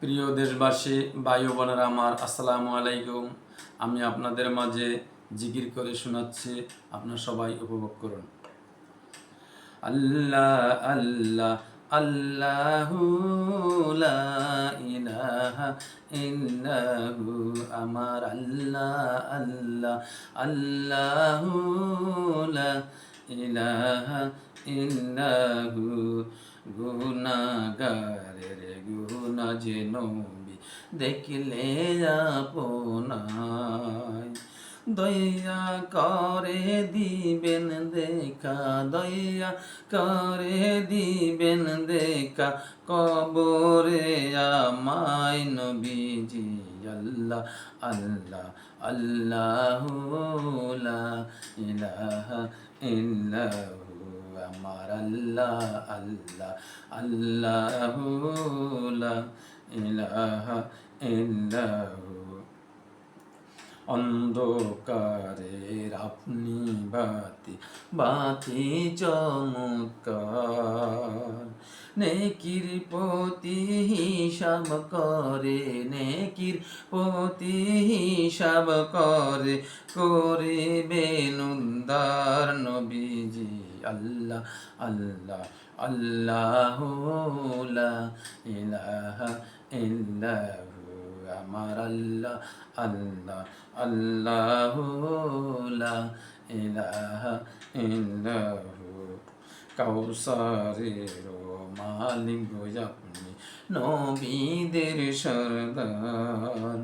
প্রিয় দেশবাসী, ভাই ও বোনেরা আমার, আসসালামু আলাইকুম। আমি আপনাদের মাঝে জিকির করে শোনাচ্ছি, আপনারা সবাই উপভোগ করুন। আল্লাহ আল্লাহ আল্লাহু লা ইলাহা ইল্লাহু, আমার আল্লাহ আল্লাহ আল্লাহু লা ইলাহা ইল্লাহু। গুনাহগারের গুনাহ যে নবী দেখলে আপনায়, দয়া করে দিবেন দেখা, দয়া করে দিবেন দেখা, কবরে আমায় নবীজি। আল্লাহ আল্লাহ আল্লাহু লা ইলাহা ইল্লাহু, আমার আল্লাহ আল্লাহ আল্লাহু লা ইলাহা ইল্লাহু। অন্ধকারের আপনি বাতি, বাতি চমৎকার, নেকির প্রতি হিসাব করে, নেকির প্রতি হিসাব করে, করিবেন উদ্ধার নবীজি। আল্লাহ আল্লাহ আল্লাহু লা ইলাহা ইল্লাহু, আমার আল্লাহ আল্লাহ আল্লাহু লা ইলাহা ইল্লাহু। কাউসারের মালিক গো আপনি, নবীদের সরদার,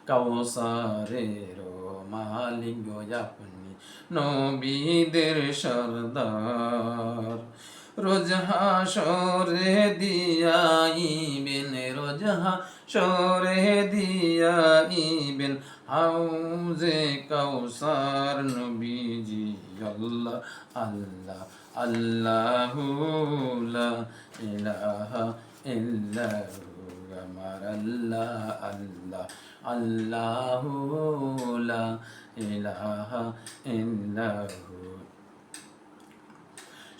কাউসারের মালিক গো আপনি, নবীদের সরদার। রোজ হাসরে দিয়াইবেন, রোজ হাসরে দিয়াইবেন হাউজে কাউসার নবীজি। আল্লাহ আল্লাহ আল্লাহু লা ইলাহা ইল্লাহু, আমার আল্লাহ আল্লাহ আল্লাহু লা ইলাহা ইল্লাহু।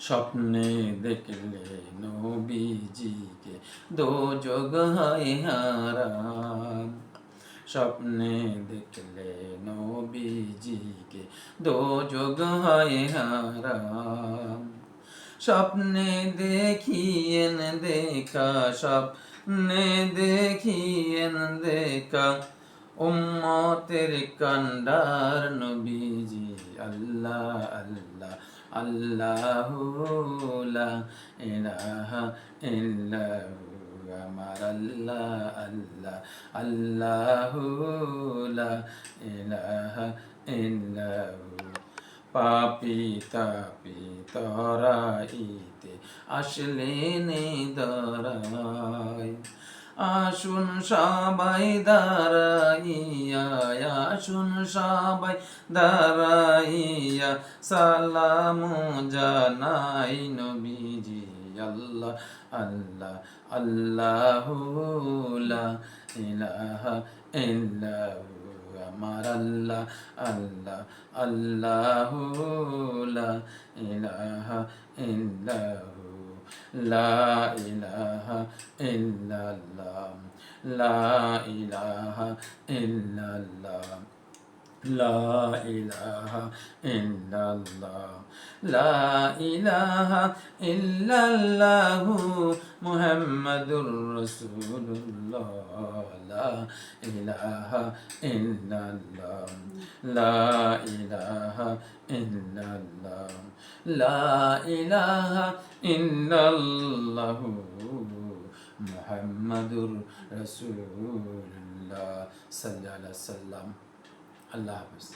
স্বপ্নে দেখলে নবীজিকে দোজগ হয় হারাম, স্বপ্নে দেখলে নবীজিকে দোজগ হয় হারাম। স্বপ্নে দেখিয়েন দেখা, স্বপ্নে দেখিয়েন দেখা, উম্মতের কান্ডার নবীজি। আল্লাহ আল্লাহ আল্লাহু লা ইলাহা ইল্লাহু, আমার আল্লাহ আল্লাহ আল্লাহু লা ইলাহা ইল্লাহু। পাপি তাপি তরাইতে আসলেন দরাই, আসুন সবাই দাঁড়াইয়া, আসুন সবাই দাঁড়াইয়া, সালাম জানাই নবীজি। আল্লাহ আল্লাহ আল্লাহু লা ইলাহা ইল্লাহু, আমার আল্লাহ আল্লাহ আল্লাহু লা ইলাহা ইল্লাহু। লা ইলাহা ইল্লাল্লাহ, লা ইলাহা ইল্লাল্লাহ, লা ইলাহা ইল্লাল্লাহ, লা ইলাহা ইল্লাল্লাহু মুহাম্মাদুর রাসূলুল্লাহ। লা ইলাহা ইল্লাল্লাহ, লা ইলাহা ইল্লাল্লাহ, লা ইলাহা ইল্লাল্লাহু মুহাম্মাদুর রাসূলুল্লাহ সাল্লাল্লাহু আলাইহি ওয়াসাল্লাম। আল্লাহ হাফেজ।